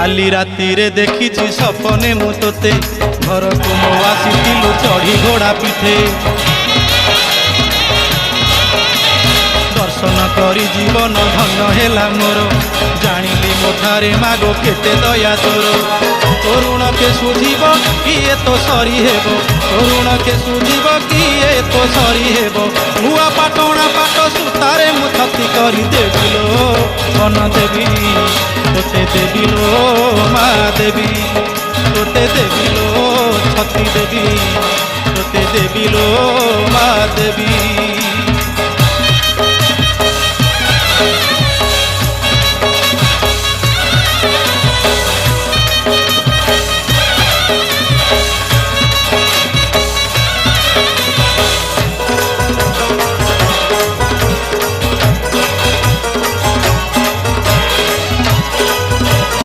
काली राति रे देखी सपने मु तोते घर को मो आसीलु चढ़ी घोड़ा पिठे दर्शन करी जीवन धन हेला मोर जानिली मोठारे मागो केते दया तोर तरुण के सुझीब किए तो सरी हेब तरुण के सुझीब किए तो सरी हेब नुआ पाटणा पाट सुतारे मु छती करी देबिलो धन देवी तोते देबिलो मा देवी तोते देबिलो छती देवी तोते देबिलो मा देवी।